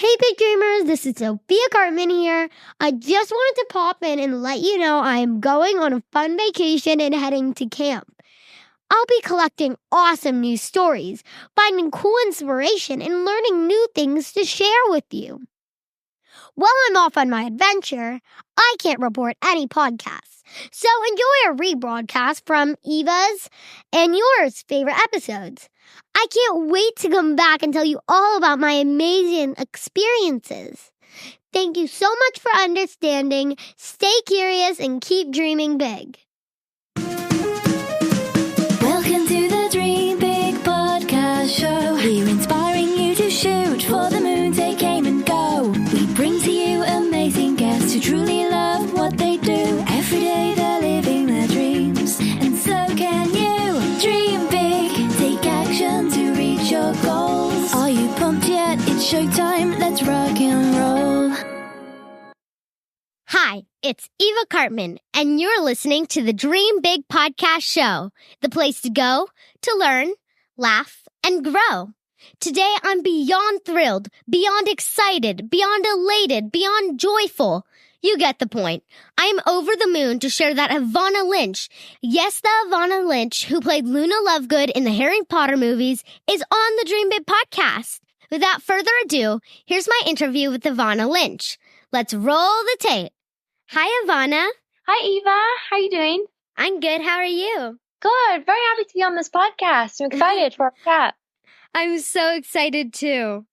Hey, big dreamers, this is Sophiakarpman here. I just wanted to pop in and let you know I am going on a fun vacation and heading to camp. I'll be collecting awesome new stories, finding cool inspiration, and learning new things to share with you. While I'm off on my adventure, I can't report any podcasts, so enjoy a rebroadcast from Eva's and yours favorite episodes. I can't wait to come back and tell you all about my amazing experiences. Thank you so much for understanding. Stay curious and keep dreaming big. Welcome to the Dream Big Podcast Show. We're inspiring you to shoot for the moon, take aim and go. We bring to you amazing guests who truly love what they do. Every day they're living their dreams, and so can you. Dream big, take action to reach your goals. Are you pumped yet? It's showtime, let's rock and roll. Hi, it's Eva Karpman, and you're listening to the Dream Big Podcast Show, the place to go to learn, laugh, and grow. Today, I'm beyond thrilled, beyond excited, beyond elated, beyond joyful. You get the point. I am over the moon to share that Evanna Lynch, yes, the Evanna Lynch who played Luna Lovegood in the Harry Potter movies, is on the Dream Big Podcast. Without further ado, here's my interview with Evanna Lynch. Let's roll the tape. Hi, Evanna. Hi, Eva. How are you doing? I'm good. How are you? Good. Very happy to be on this podcast. I'm excited for our chat. I'm so excited too.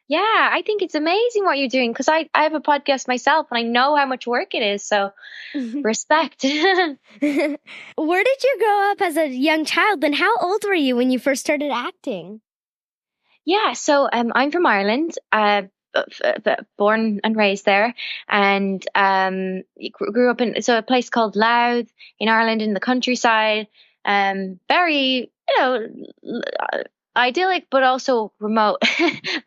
Yeah, I think it's amazing what you're doing because I have a podcast myself and I know how much work it is. So respect. Where did you grow up as a young child, and how old were you when you first started acting? Yeah, so I'm from Ireland. Born and raised there, and grew up in a place called Louth in Ireland in the countryside. Very, idyllic, but also remote.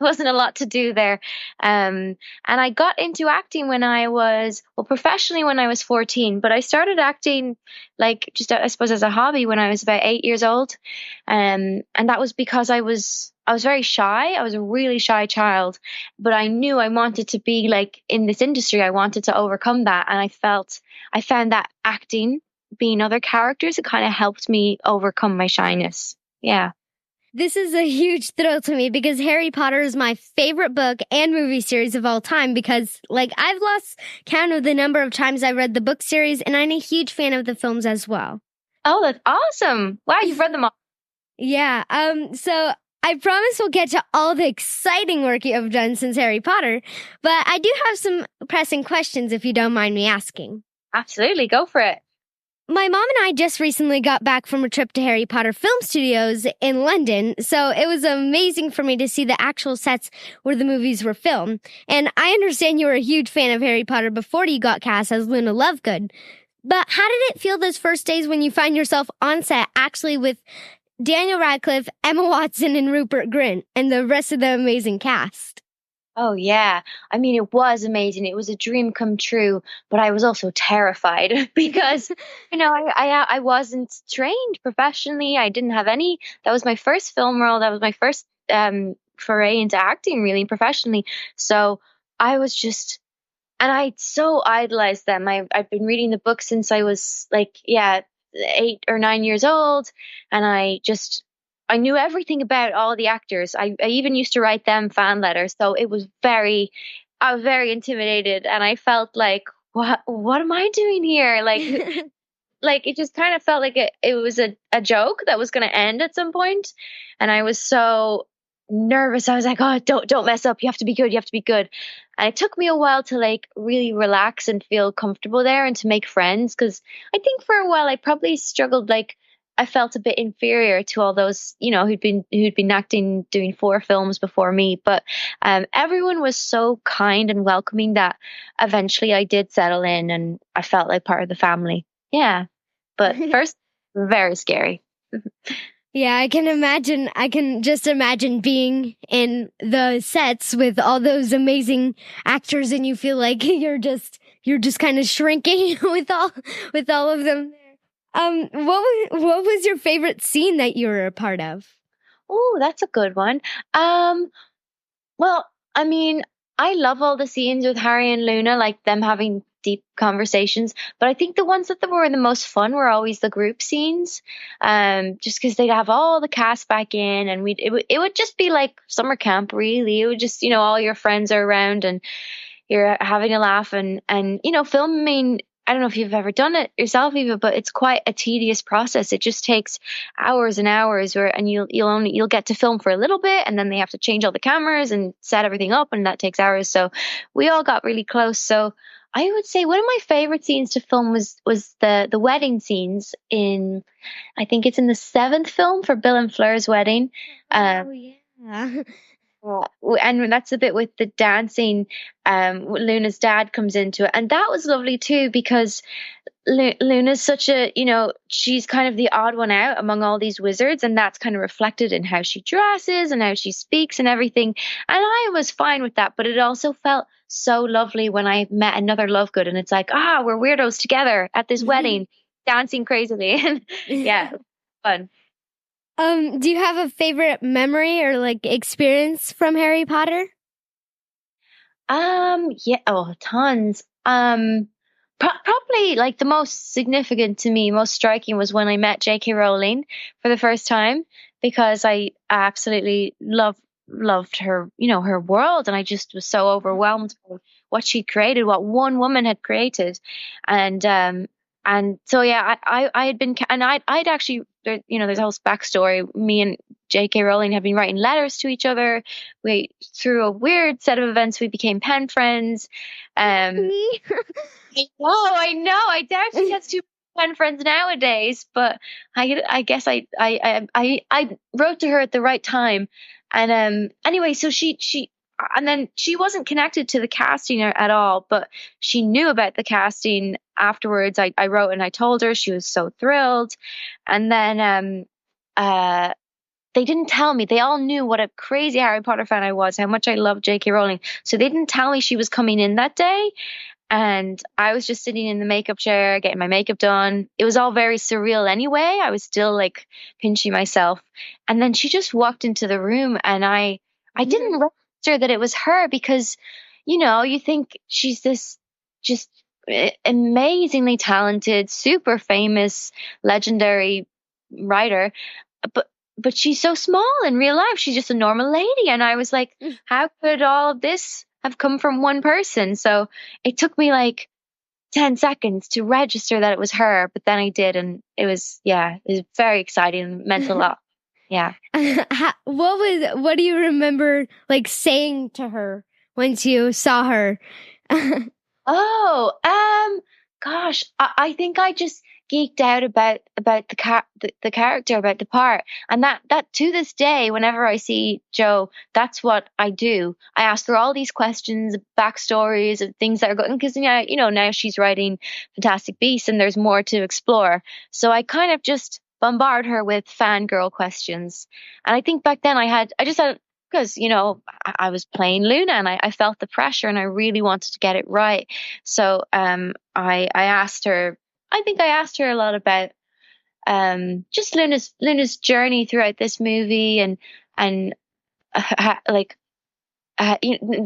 Wasn't a lot to do there. And I got into acting when I was, professionally when I was 14, but I started acting just, I suppose, as a hobby when I was about 8 years old. And that was because I was very shy. I was a really shy child, but I knew I wanted to be in this industry. I wanted to overcome that. And I found that acting, being other characters, it kind of helped me overcome my shyness. Yeah. This is a huge thrill to me because Harry Potter is my favorite book and movie series of all time because, I've lost count of the number of times I read the book series, and I'm a huge fan of the films as well. Oh, that's awesome. Wow, you've read them all. Yeah, so I promise we'll get to all the exciting work you have done since Harry Potter, but I do have some pressing questions if you don't mind me asking. Absolutely, go for it. My mom and I just recently got back from a trip to Harry Potter Film Studios in London, so it was amazing for me to see the actual sets where the movies were filmed. And I understand you were a huge fan of Harry Potter before you got cast as Luna Lovegood. But how did it feel those first days when you find yourself on set actually with Daniel Radcliffe, Emma Watson, and Rupert Grint, and the rest of the amazing cast? Oh, yeah. I mean, it was amazing. It was a dream come true, but I was also terrified because, I wasn't trained professionally. I didn't have any. That was my first film role. That was my first foray into acting really professionally. So I was and I so idolized them. I've been reading the book since I was 8 or 9 years old. And I knew everything about all the actors. I even used to write them fan letters. So I was very intimidated, and I felt what am I doing here? It just kind of felt like it was a joke that was going to end at some point. And I was so nervous. I was like, oh, don't mess up. You have to be good. You have to be good. And it took me a while to really relax and feel comfortable there and to make friends. Cause I think for a while I probably struggled, I felt a bit inferior to all those, who'd been acting, doing 4 films before me. But everyone was so kind and welcoming that eventually I did settle in and I felt like part of the family. Yeah. But first, very scary. Yeah, I can imagine. I can just imagine being in the sets with all those amazing actors, and you feel like you're just kind of shrinking with all of them. What was your favorite scene that you were a part of? Oh, that's a good one. Well, I mean, I love all the scenes with Harry and Luna, like them having deep conversations. But I think the ones that were the most fun were always the group scenes, just because they'd have all the cast back in, and it would just be like summer camp. Really, it would just all your friends are around and you're having a laugh, and filming. I don't know if you've ever done it yourself, Eva, but it's quite a tedious process. It just takes hours and hours, and you'll get to film for a little bit, and then they have to change all the cameras and set everything up, and that takes hours. So we all got really close. So I would say one of my favorite scenes to film was the wedding scenes in, I think it's in the 7th film for Bill and Fleur's wedding. Oh yeah. And that's the bit with the dancing. Luna's dad comes into it, and that was lovely too, because Luna's such a, she's kind of the odd one out among all these wizards, and that's kind of reflected in how she dresses and how she speaks and everything. And I was fine with that, but it also felt so lovely when I met another Lovegood, and it's like, we're weirdos together at this wedding, dancing crazily. And yeah, fun. Do you have a favorite memory or like experience from Harry Potter? Yeah, tons. Probably like the most significant to me, most striking was when I met J.K. Rowling for the first time, because I absolutely loved her, her world, and I just was so overwhelmed by what she created, what one woman had created, and so yeah, I had been, and I'd actually, there's a whole backstory. Me and J.K. Rowling had been writing letters to each other. Through a weird set of events, we became pen friends. Me? I know. I doubt she has 2 pen friends nowadays, but I guess I wrote to her at the right time, and anyway, so she and then she wasn't connected to the casting at all, but she knew about the casting afterwards. I wrote and I told her. She was so thrilled. And then they didn't tell me. They all knew what a crazy Harry Potter fan I was, how much I loved J.K. Rowling. So they didn't tell me she was coming in that day. And I was just sitting in the makeup chair, getting my makeup done. It was all very surreal anyway. I was still like pinching myself. And then she just walked into the room, and I didn't register that it was her, because, you think she's this just amazingly talented, super famous, legendary writer. But she's so small in real life. She's just a normal lady. And I was like, how could all of this have come from one person? So it took me like 10 seconds to register that it was her, but then I did, and it was very exciting and meant a lot. Yeah. What do you remember like saying to her once you saw her? Gosh, I think I just geeked out about the character, about the part, and that to this day, whenever I see Jo, that's what I do. I ask her all these questions, backstories, and things that are going, because now she's writing Fantastic Beasts, and there's more to explore. So I kind of just bombard her with fangirl questions. And I think back then I just had, because, I was playing Luna, and I felt the pressure, and I really wanted to get it right. So I asked her, I think I asked her a lot about just Luna's journey throughout this movie, and there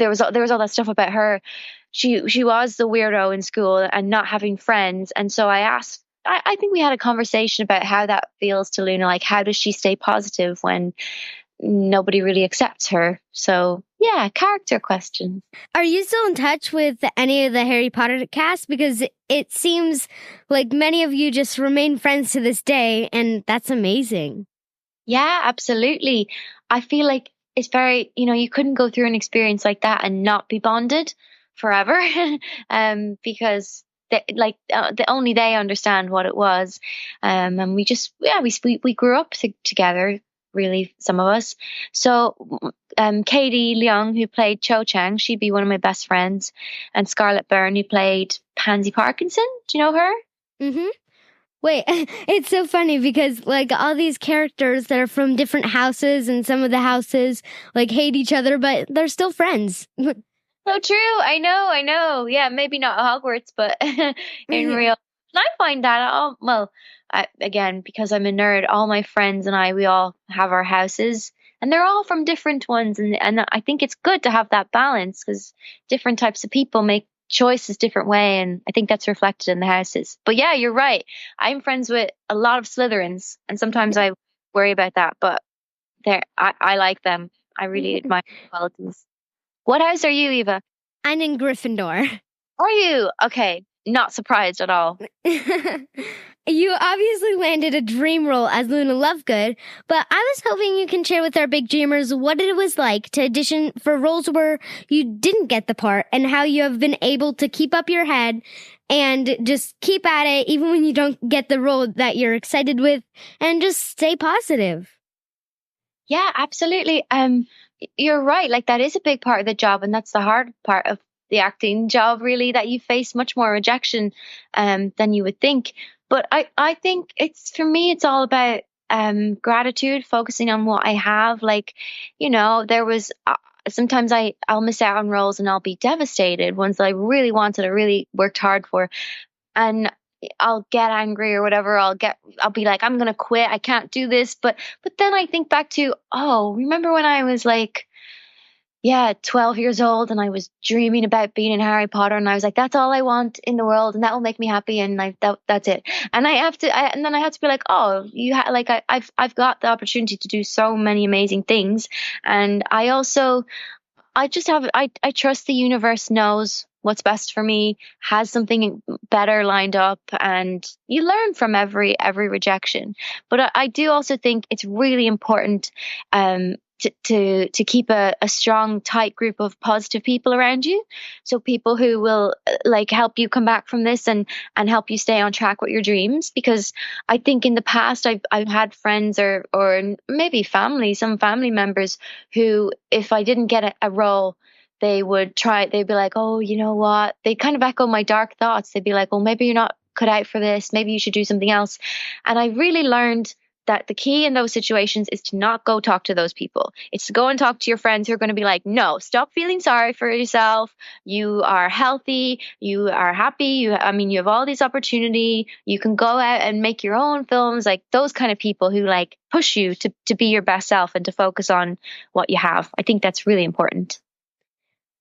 was all that stuff about her. She was the weirdo in school and not having friends. And so I asked, I think we had a conversation about how that feels to Luna. Like, how does she stay positive when nobody really accepts her? So yeah, character questions. Are you still in touch with any of the Harry Potter cast? Because it seems like many of you just remain friends to this day, and that's amazing. Yeah, absolutely. I feel like it's very, you couldn't go through an experience like that and not be bonded forever, because only they understand what it was, and we just we grew up together, really, some of us. So Katie Leung, who played Cho Chang, she'd be one of my best friends, and Scarlett Byrne, who played Pansy Parkinson. Do you know her? Mm-hmm. Wait, it's so funny because like all these characters that are from different houses, and some of the houses like hate each other, but they're still friends. So true. I know. Yeah, maybe not Hogwarts, but in real. And I find that, again, because I'm a nerd, all my friends and we all have our houses and they're all from different ones. And I think it's good to have that balance because different types of people make choices different way. And I think that's reflected in the houses. But yeah, you're right. I'm friends with a lot of Slytherins, and sometimes I worry about that, but I like them. I really admire their qualities. What house are you, Eva? I'm in Gryffindor. Are you? Okay. Not surprised at all. You obviously landed a dream role as Luna Lovegood, but I was hoping you can share with our big dreamers what it was like to audition for roles where you didn't get the part and how you have been able to keep up your head and just keep at it even when you don't get the role that you're excited with and just stay positive. Yeah, absolutely. You're right. Like that is a big part of the job, and that's the hard part of the acting job, really, that you face much more rejection than you would think. But I think for me, it's all about gratitude, focusing on what I have. Like, there was sometimes I'll miss out on roles and I'll be devastated, ones that I really wanted, I really worked hard for, and I'll get angry or whatever. I'll be like, I'm gonna quit. I can't do this. But then I think back to, remember when I was like, 12 years old, and I was dreaming about being in Harry Potter, and I was like, that's all I want in the world, and that will make me happy, and that's it. And then I have to be like, I've got the opportunity to do so many amazing things, and I trust the universe knows what's best for me, has something better lined up, and you learn from every rejection. But I do also think it's really important to keep a strong, tight group of positive people around you. So people who will help you come back from this and help you stay on track with your dreams. Because I think in the past I've had friends or maybe some family members who, if I didn't get a role, they'd be like, oh, you know what? They kind of echo my dark thoughts. They'd be like, well, maybe you're not cut out for this. Maybe you should do something else. And I really learned that the key in those situations is to not go talk to those people. It's to go and talk to your friends who are going to be like, no, stop feeling sorry for yourself. You are healthy. You are happy. You have all this opportunity. You can go out and make your own films. Like those kind of people who push you to be your best self and to focus on what you have. I think that's really important.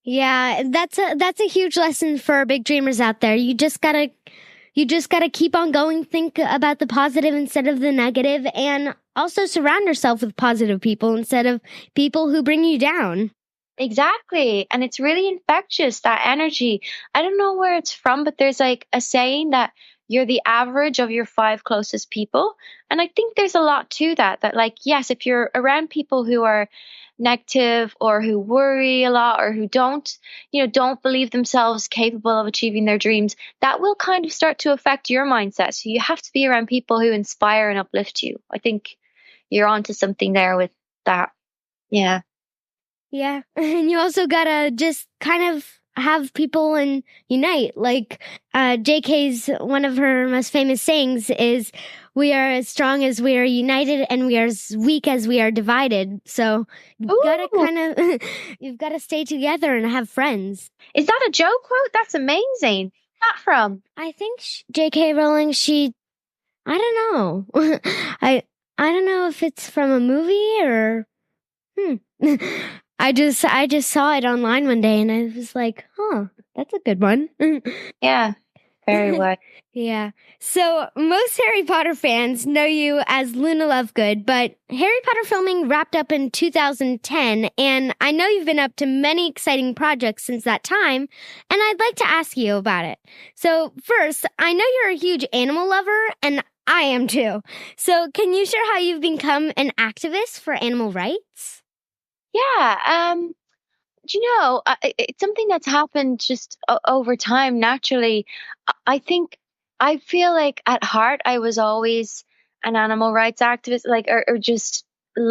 Yeah, that's a huge lesson for big dreamers out there. You just gotta keep on going, think about the positive instead of the negative, and also surround yourself with positive people instead of people who bring you down. Exactly. And it's really infectious, that energy. I don't know where it's from, but there's a saying that you're the average of your 5 closest people. And I think there's a lot to that yes, if you're around people who are negative or who worry a lot or who don't believe themselves capable of achieving their dreams, that will kind of start to affect your mindset. So you have to be around people who inspire and uplift you. I think you're onto something there with that. Yeah. Yeah. And you also gotta just kind of have people and unite. Like JK's, one of her most famous sayings is, we are as strong as we are united, and we are as weak as we are divided. So you've got to stay together and have friends. Is that a joke quote? That's amazing. Where's that from? I think JK Rowling, I don't know. I don't know if it's from a movie or, I just saw it online one day and I was like, that's a good one. Yeah. Very well. Yeah. So most Harry Potter fans know you as Luna Lovegood, but Harry Potter filming wrapped up in 2010, and I know you've been up to many exciting projects since that time, and I'd like to ask you about it. So first, I know you're a huge animal lover, and I am too. So can you share how you've become an activist for animal rights? Yeah. It's something that's happened just over time, naturally. I feel like at heart, I was always an animal rights activist,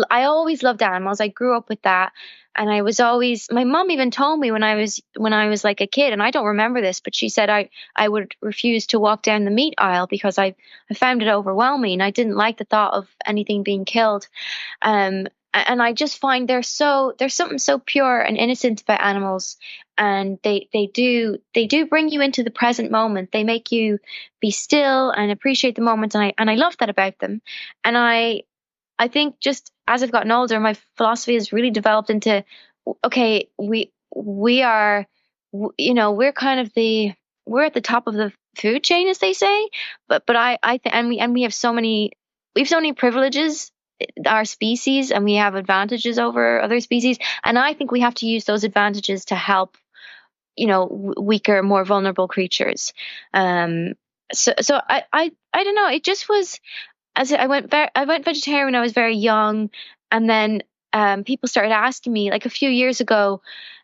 I always loved animals. I grew up with that. And my mom even told me when I was like a kid, and I don't remember this, but she said I would refuse to walk down the meat aisle because I found it overwhelming. I didn't like the thought of anything being killed. And I just find there's something so pure and innocent about animals, and they do bring you into the present moment. They make you be still and appreciate the moment, and I love that about them. And I think just as I've gotten older, my philosophy has really developed into, okay, we are, we're kind of we're at the top of the food chain, as they say. But I think, and we have we have so many privileges, our species, and we have advantages over other species. And I think we have to use those advantages to help, weaker, more vulnerable creatures. So I don't know. It just was, I went vegetarian when I was very young, and then people started asking me, like a few years ago.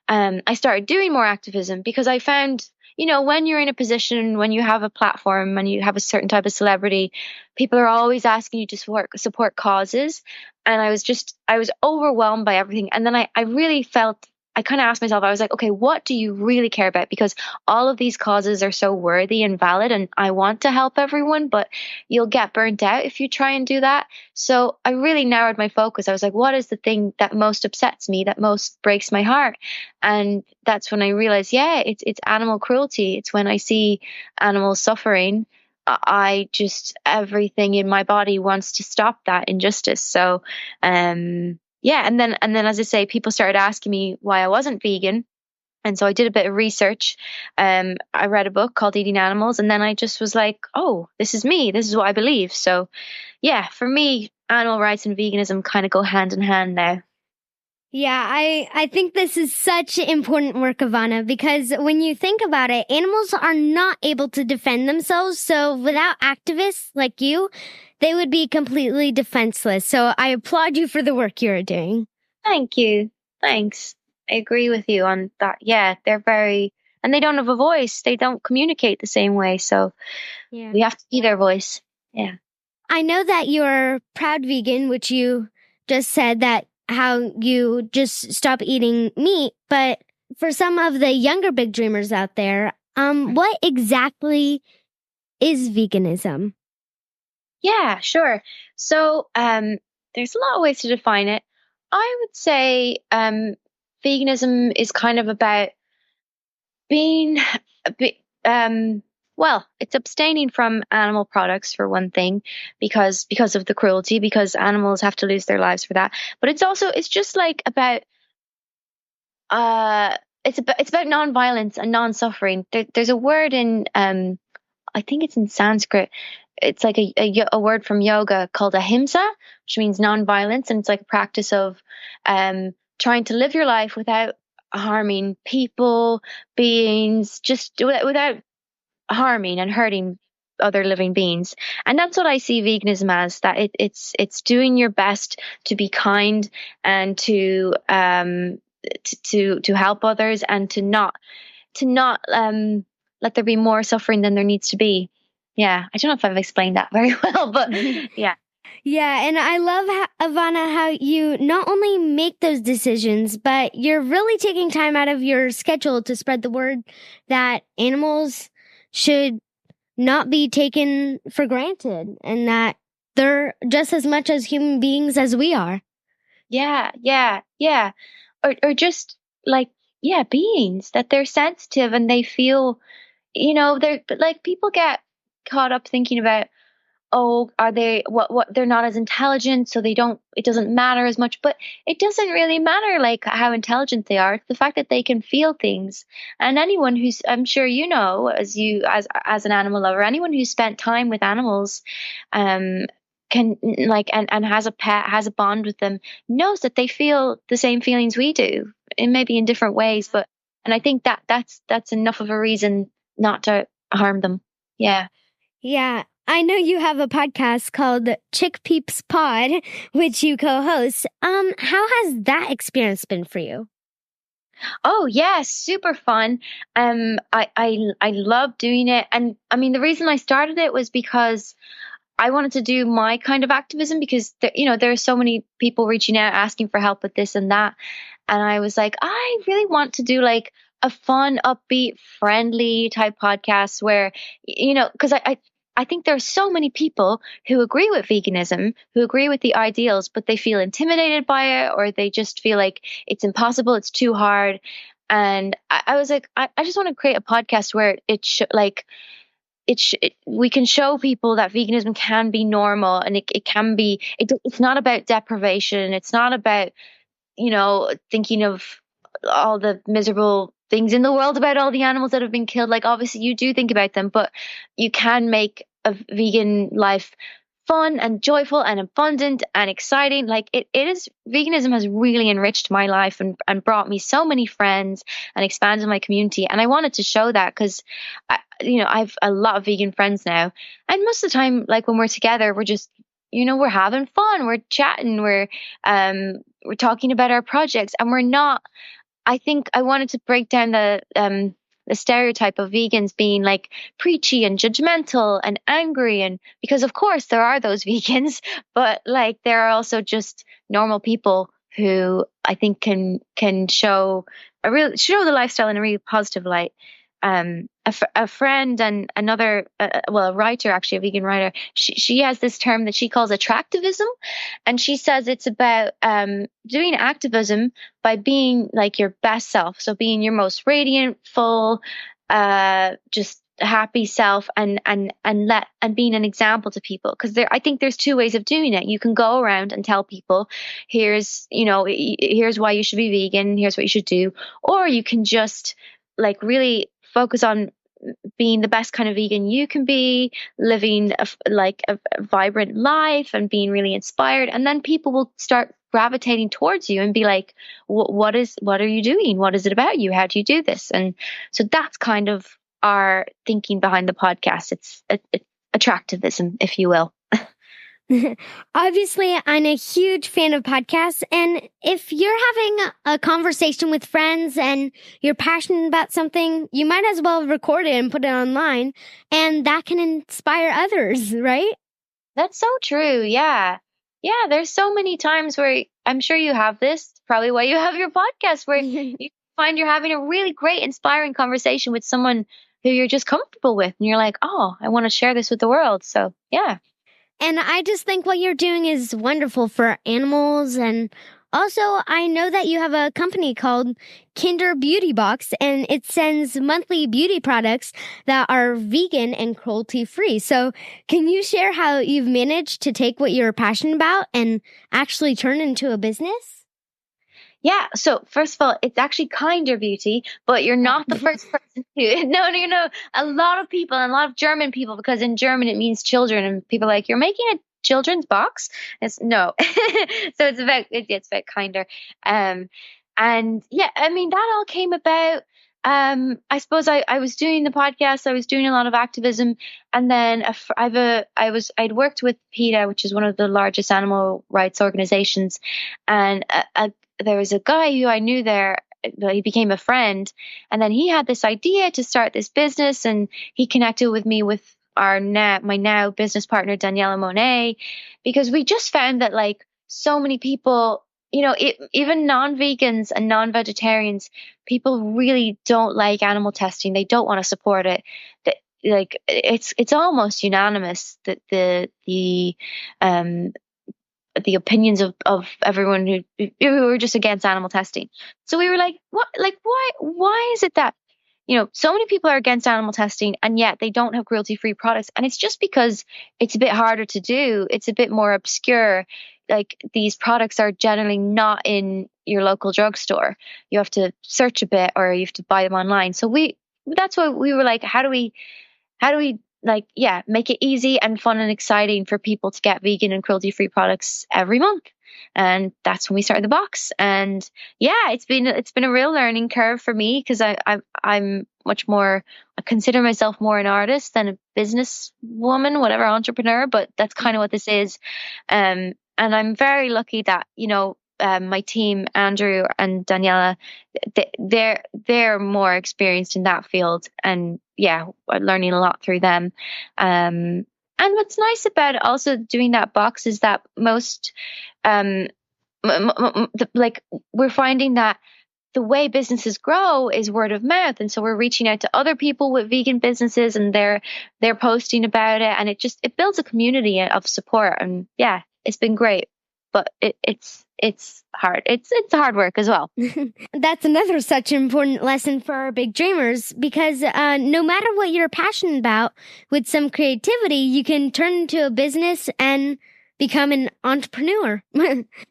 I started doing more activism because I found, when you're in a position, when you have a platform, when you have a certain type of celebrity, people are always asking you to support causes. And I was overwhelmed by everything. And then I really felt, I kind of asked myself, I was like, okay, what do you really care about? Because all of these causes are so worthy and valid, and I want to help everyone, but you'll get burnt out if you try and do that. So I really narrowed my focus. I was like, what is the thing that most upsets me, that most breaks my heart? And that's when I realized, yeah, it's animal cruelty. It's when I see animals suffering, I just, everything in my body wants to stop that injustice. So, yeah, and then as I say, people started asking me why I wasn't vegan. And so I did a bit of research. I read a book called Eating Animals, and then I just was like, oh, this is me. This is what I believe. So yeah, for me, animal rights and veganism kind of go hand in hand now. Yeah, I think this is such important work, Evanna, because when you think about it, animals are not able to defend themselves. So without activists like you, they would be completely defenseless. So I applaud you for the work you're doing. Thank you. Thanks. I agree with you on that. Yeah, they're and they don't have a voice. They don't communicate the same way. So we have to be their voice. Yeah. I know that you're proud vegan, which you just said that how you just stop eating meat. But for some of the younger big dreamers out there, what exactly is veganism? Yeah, sure. So there's a lot of ways to define it. I would say veganism is kind of about being a bit, well, it's abstaining from animal products for one thing, because of the cruelty, because animals have to lose their lives for that. But it's just like about it's about non-violence and non-suffering. There's a word in I think it's in Sanskrit. It's like a word from yoga called ahimsa, which means non-violence, and it's like a practice of trying to live your life without harming people, beings, just without harming and hurting other living beings. And that's what I see veganism as, that it's doing your best to be kind and to help others, and to not let there be more suffering than there needs to be. Yeah, I don't know if I've explained that very well, but yeah. Yeah, and I love, Evanna, how you not only make those decisions, but you're really taking time out of your schedule to spread the word that animals should not be taken for granted, and that they're just as much as human beings as we are. Yeah. Or just like, yeah, beings, that they're sensitive and they feel, they're like, people get caught up thinking about, oh, are they what they're not as intelligent, so it doesn't matter as much. But it doesn't really matter like how intelligent they are. It's the fact that they can feel things. And anyone who's, I'm sure as an animal lover, anyone who's spent time with animals can like and has a pet, has a bond with them, knows that they feel the same feelings we do, and maybe in different ways. And I think that's enough of a reason not to harm them. Yeah. Yeah. I know you have a podcast called Chick Peeps Pod, which you co-host. How has that experience been for you? Oh yeah, super fun. I love doing it, and I mean the reason I started it was because I wanted to do my kind of activism, because there are so many people reaching out asking for help with this and that, and I was like, I really want to do like a fun, upbeat, friendly type podcast where because I think there are so many people who agree with veganism, who agree with the ideals, but they feel intimidated by it, or they just feel like it's impossible, it's too hard. And I was like, I just want to create a podcast where it should we can show people that veganism can be normal, and it can be, it's not about deprivation. It's not about, thinking of all the miserable things in the world about all the animals that have been killed. Like, obviously you do think about them, but you can make a vegan life fun and joyful and abundant and exciting. Like, it is, veganism has really enriched my life and brought me so many friends and expanded my community. And I wanted to show that because I've a lot of vegan friends now, and most of the time, like, when we're together, we're just, we're having fun, we're chatting, we're talking about our projects, and we're not, I think I wanted to break down the stereotype of vegans being like preachy and judgmental and angry, and because of course there are those vegans, but like there are also just normal people who I think can show the lifestyle in a really positive light. A friend and another, a writer, actually a vegan writer, she has this term that she calls attractivism, and she says it's about doing activism by being like your best self, so being your most radiant, full, just happy self, and being an example to people. Because I think there's two ways of doing it. You can go around and tell people, here's why you should be vegan, here's what you should do, or you can just like really focus on being the best kind of vegan you can be, living a vibrant life and being really inspired. And then people will start gravitating towards you and be like, what are you doing? What is it about you? How do you do this? And so that's kind of our thinking behind the podcast. It's attractivism, if you will. Obviously, I'm a huge fan of podcasts, and if you're having a conversation with friends and you're passionate about something, you might as well record it and put it online, and that can inspire others, right? That's so true. Yeah. Yeah, there's so many times where I'm sure you have this, probably why you have your podcast, where you find you're having a really great, inspiring conversation with someone who you're just comfortable with, and you're like, oh, I want to share this with the world. So, yeah. And I just think what you're doing is wonderful for animals. And also, I know that you have a company called Kinder Beauty Box, and it sends monthly beauty products that are vegan and cruelty-free. So can you share how you've managed to take what you're passionate about and actually turn it into a business? Yeah. So first of all, it's actually Kinder Beauty, but you're not the first person to. No. A lot of people, and a lot of German people, because in German it means children, and people are like, you're making a children's box? It's no. So it's about Kinder. And yeah, I mean, that all came about. I suppose I was doing the podcast. I was doing a lot of activism, and then I'd worked with PETA, which is one of the largest animal rights organizations, and there was a guy who I knew there. He became a friend, and then he had this idea to start this business, and he connected with me with my now business partner Daniela Monet, because we just found that like so many people, even non-vegans and non-vegetarians, people really don't like animal testing. They don't want to support it. Like it's almost unanimous that the opinions of everyone who are just against animal testing. So we were like, why is it that, so many people are against animal testing and yet they don't have cruelty-free products? And it's just because it's a bit harder to do. It's a bit more obscure. Like, these products are generally not in your local drugstore. You have to search a bit, or you have to buy them online. So that's why we were like, how do we make it easy and fun and exciting for people to get vegan and cruelty-free products every month? And that's when we started the box. And yeah, it's been a real learning curve for me, because I'm much more, I consider myself more an artist than a business woman, whatever, entrepreneur, but that's kind of what this is. And I'm very lucky that, my team, Andrew and Daniela, they're more experienced in that field, and yeah, I'm learning a lot through them. And what's nice about also doing that box is that most, we're finding that the way businesses grow is word of mouth, and so we're reaching out to other people with vegan businesses, and they're posting about it, and it builds a community of support, and yeah, it's been great. but it's hard. It's hard work as well. That's another such important lesson for our big dreamers, because no matter what you're passionate about, with some creativity, you can turn into a business and become an entrepreneur.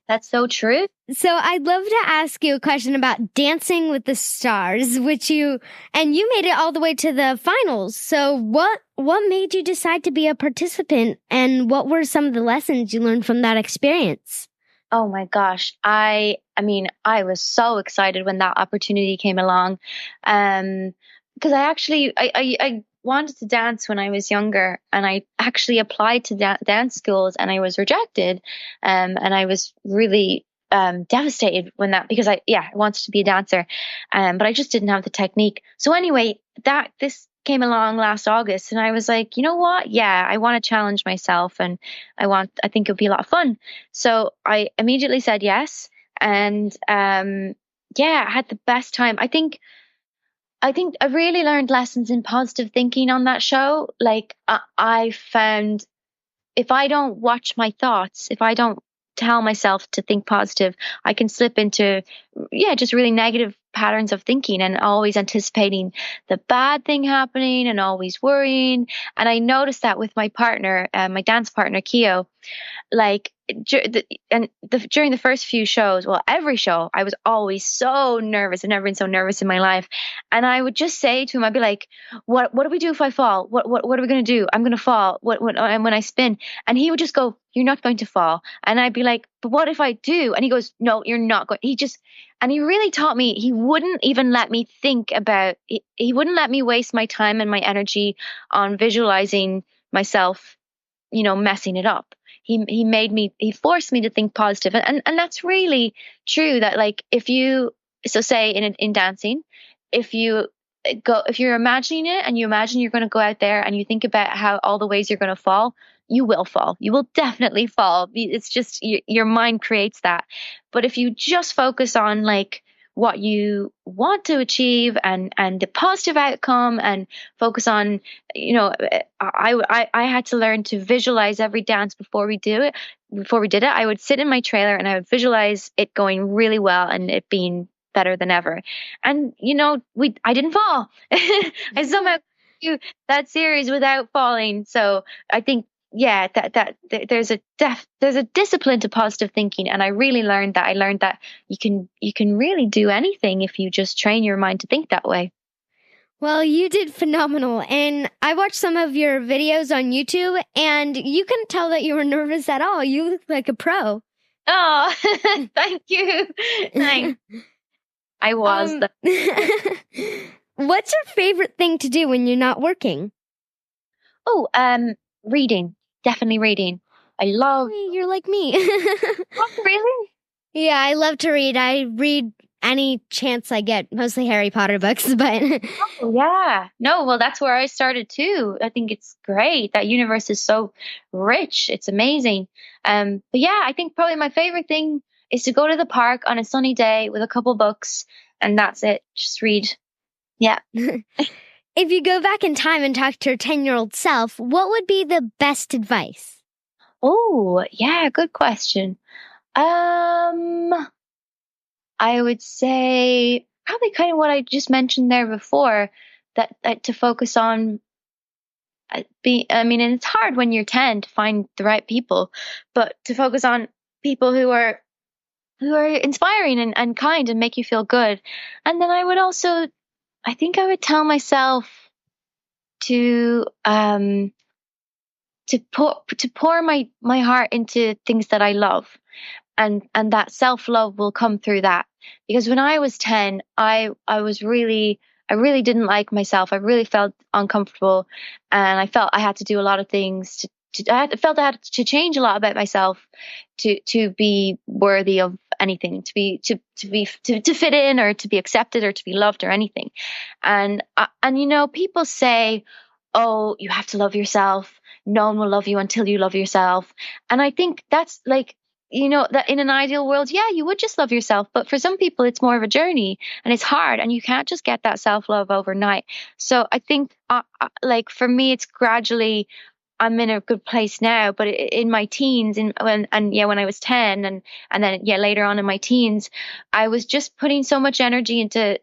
That's so true. So I'd love to ask you a question about Dancing with the Stars, which you made it all the way to the finals. So what made you decide to be a participant, and what were some of the lessons you learned from that experience? Oh my gosh. I mean, I was so excited when that opportunity came along. Because I wanted to dance when I was younger, and I actually applied to dance schools, and I was rejected. And I was really devastated when because I wanted to be a dancer, but I just didn't have the technique. So anyway, this came along last August, and I was like, you know what? Yeah, I want to challenge myself, and I think it'll be a lot of fun. So I immediately said yes, and I had the best time. I think I really learned lessons in positive thinking on that show. Like I found, if I don't watch my thoughts, if I don't tell myself to think positive, I can slip into, just really negative patterns of thinking, and always anticipating the bad thing happening, and always worrying. And I noticed that with my partner, my dance partner, Keo. Like during the first few shows, well, every show, I was always so nervous. I've never been so nervous in my life. And I would just say to him, I'd be like, what do we do if I fall? What are we going to do? I'm going to fall. And when I spin? And he would just go, you're not going to fall. And I'd be like, but what if I do? And he goes, no, you're not going. And he really taught me. He wouldn't even let me think about, he wouldn't let me waste my time and my energy on visualizing myself, messing it up. He forced me to think positive. And that's really true, that like, say in dancing, if you're imagining it, and you imagine you're going to go out there, and you think about how all the ways you're going to fall, you will fall. You will definitely fall. It's just your mind creates that. But if you just focus on like what you want to achieve, and the positive outcome, and focus on, I had to learn to visualize every dance before we did it. I would sit in my trailer, and I would visualize it going really well, and it being better than ever. And I didn't fall. I somehow do that series without falling. So I think that there's a discipline to positive thinking, and I really learned that. I learned that you can really do anything if you just train your mind to think that way. Well, you did phenomenal, and I watched some of your videos on YouTube, and you couldn't tell that you were nervous at all. You look like a pro. Oh, thank you. Thanks. I was. What's your favorite thing to do when you're not working? Oh, reading. Definitely reading. I love. You're like me. Oh, really? Yeah, I love to read. I read any chance I get, mostly HarryPotter books, but. Oh, yeah. No, well, that's where I started too. I think it's great. That universe is so rich. It's amazing. But yeah, I think probably my favorite thing is to go to the park on a sunny day with a couple books, and that's it. Just read. Yeah. If you go back in time and talk to your 10-year-old self, what would be the best advice? Oh, yeah, good question. I would say probably kind of what I just mentioned there before, that to focus on and it's hard when you're 10 to find the right people, but to focus on people who are inspiring and kind and make you feel good. And then I would tell myself to pour my heart into things that I love, and that self-love will come through that. Because when I was 10, I really didn't like myself. I really felt uncomfortable, and I felt I had to do a lot of things I had to change a lot about myself to be worthy of anything, to fit in, or to be accepted, or to be loved, or anything. And people say, oh, you have to love yourself. No one will love you until you love yourself. And I think that's like, that in an ideal world, yeah, you would just love yourself. But for some people, it's more of a journey, and it's hard, and you can't just get that self-love overnight. So I think, like for me, it's gradually I'm in a good place now. But in my teens, when I was 10, and then later on in my teens, I was just putting so much energy into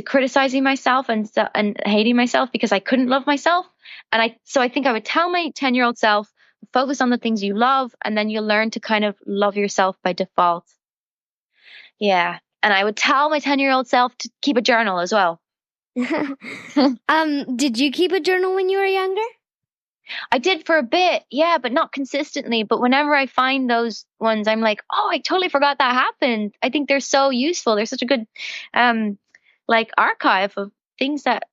criticizing myself and hating myself because I couldn't love myself. And I think I would tell my 10-year-old self, focus on the things you love, and then you'll learn to kind of love yourself by default. Yeah. And I would tell my 10-year-old self to keep a journal as well. Did you keep a journal when you were younger? I did for a bit, yeah, but not consistently. But whenever I find those ones, I'm like, oh, I totally forgot that happened. I think they're so useful. They're such a good archive of things that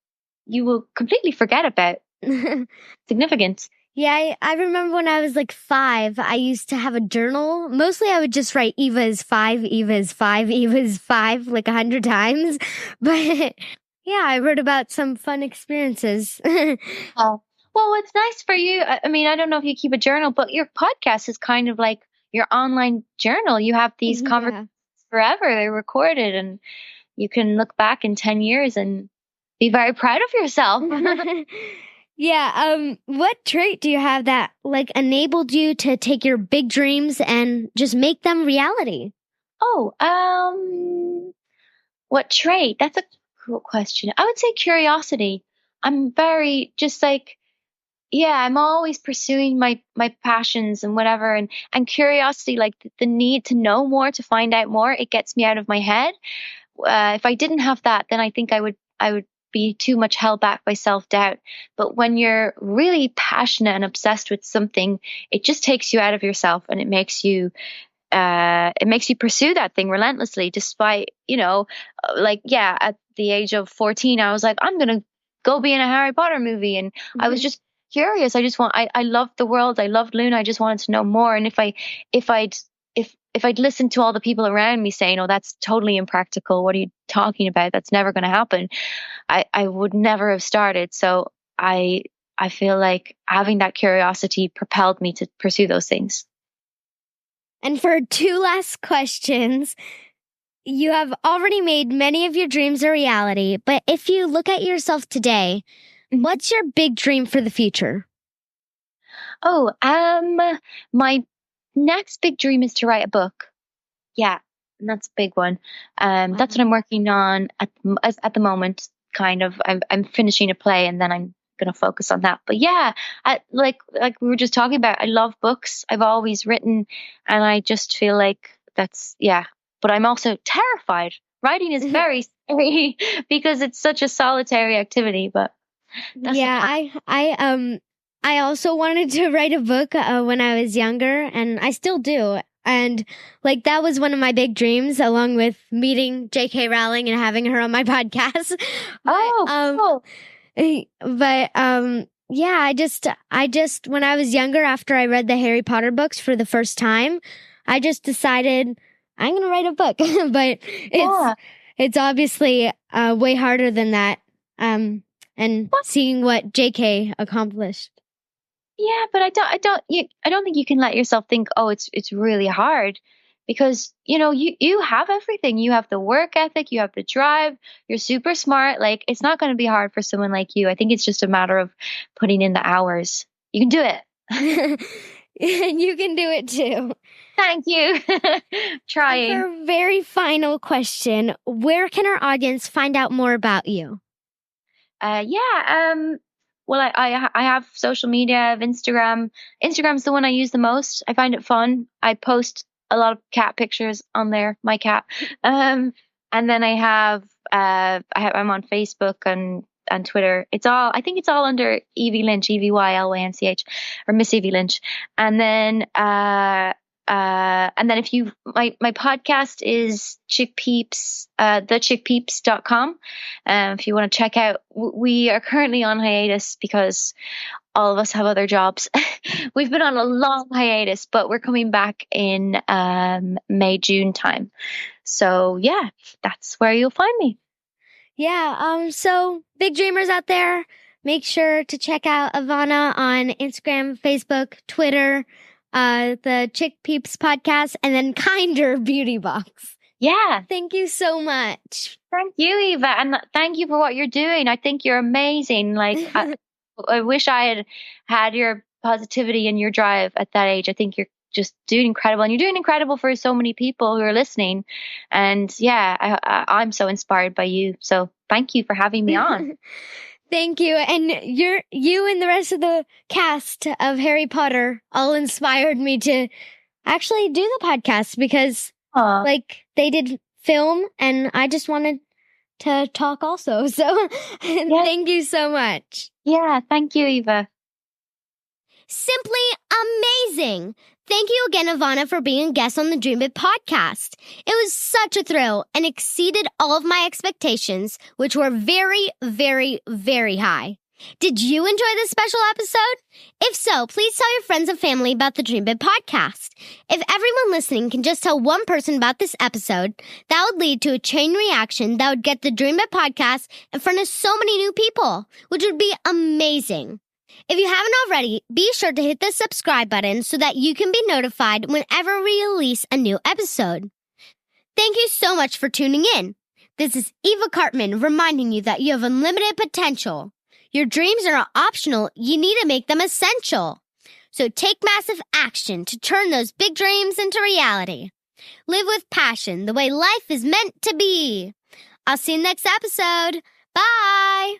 you will completely forget about. Significant. Yeah, I remember when I was like 5, I used to have a journal. Mostly I would just write Eva is 5, Eva is 5, Eva is 5 like 100 times. But yeah, I wrote about some fun experiences. Oh, well, it's nice for you. I mean, I don't know if you keep a journal, but your podcast is kind of like your online journal. You have these conversations forever. They're recorded, and you can look back in 10 years and be very proud of yourself. Yeah. What trait do you have that like enabled you to take your big dreams and just make them reality? Oh, what trait? That's a cool question. I would say curiosity. I'm very just like, yeah, I'm always pursuing my passions and whatever, and curiosity, like the need to know more, to find out more. It gets me out of my head. If I didn't have that, then I think I would be too much held back by self-doubt. But when you're really passionate and obsessed with something, it just takes you out of yourself, and it makes you pursue that thing relentlessly, despite, at the age of 14, I was like, I'm going to go be in a Harry Potter movie. And I was just curious. I loved the world. I loved Luna. I just wanted to know more. And if I'd listened to all the people around me saying, oh, that's totally impractical, what are you talking about? That's never going to happen, I would never have started. So I feel like having that curiosity propelled me to pursue those things. And for 2 last questions, you have already made many of your dreams a reality, but if you look at yourself today, what's your big dream for the future? Oh, my next big dream is to write a book. Yeah, and that's a big one. That's what I'm working on at the moment. Kind of, I'm finishing a play, and then I'm going to focus on that. But yeah, like we were just talking about, I love books. I've always written, and I just feel like that's, yeah. But I'm also terrified. Writing is very scary because it's such a solitary activity. But that's I also wanted to write a book when I was younger, and I still do. And like that was one of my big dreams, along with meeting J.K. Rowling and having her on my podcast. Cool. But yeah, I just when I was younger, after I read the Harry Potter books for the first time, I just decided I'm going to write a book. But it's obviously way harder than that. And seeing what J.K. accomplished. Yeah, but I don't think you can let yourself think, oh, it's really hard, because you have everything. You have the work ethic, you have the drive, you're super smart. Like, it's not going to be hard for someone like you. I think it's just a matter of putting in the hours. You can do it. You can do it too. Thank you. Trying. And for our very final question, where can our audience find out more about you? Well, I have social media. I have Instagram. Instagram's the one I use the most. I find it fun. I post a lot of cat pictures on there, my cat. And then I'm on Facebook and Twitter. I think it's all under Evie Lynch, EVYLYNCH, or Miss Evie Lynch. And then if my podcast is Chickpeeps, thechickpeeps.com. If you want to check out, we are currently on hiatus because all of us have other jobs. We've been on a long hiatus, but we're coming back in May, June time. So yeah, that's where you'll find me. Yeah. So big dreamers out there, make sure to check out Evanna on Instagram, Facebook, Twitter, the Chick Peeps podcast, and then Kinder Beauty Box. Yeah. Thank you so much. Thank you, Eva. And thank you for what you're doing. I think you're amazing. Like, I wish I had had your positivity and your drive at that age. I think you're just doing incredible, and you're doing incredible for so many people who are listening. And yeah, I'm so inspired by you. So thank you for having me on. Thank you. And you and the rest of the cast of Harry Potter all inspired me to actually do the podcast because like they did film and I just wanted to talk also. So thank you so much. Yeah, thank you, Eva. Simply amazing. Thank you again, Evanna, for being a guest on the Dream Big podcast. It was such a thrill and exceeded all of my expectations, which were very, very, very high. Did you enjoy this special episode? If so, please tell your friends and family about the Dream Big podcast. If everyone listening can just tell one person about this episode, that would lead to a chain reaction that would get the Dream Big podcast in front of so many new people, which would be amazing. If you haven't already, be sure to hit the subscribe button so that you can be notified whenever we release a new episode. Thank you so much for tuning in. This is Eva Karpman reminding you that you have unlimited potential. Your dreams are not optional, you need to make them essential. So take massive action to turn those big dreams into reality. Live with passion the way life is meant to be. I'll see you next episode. Bye!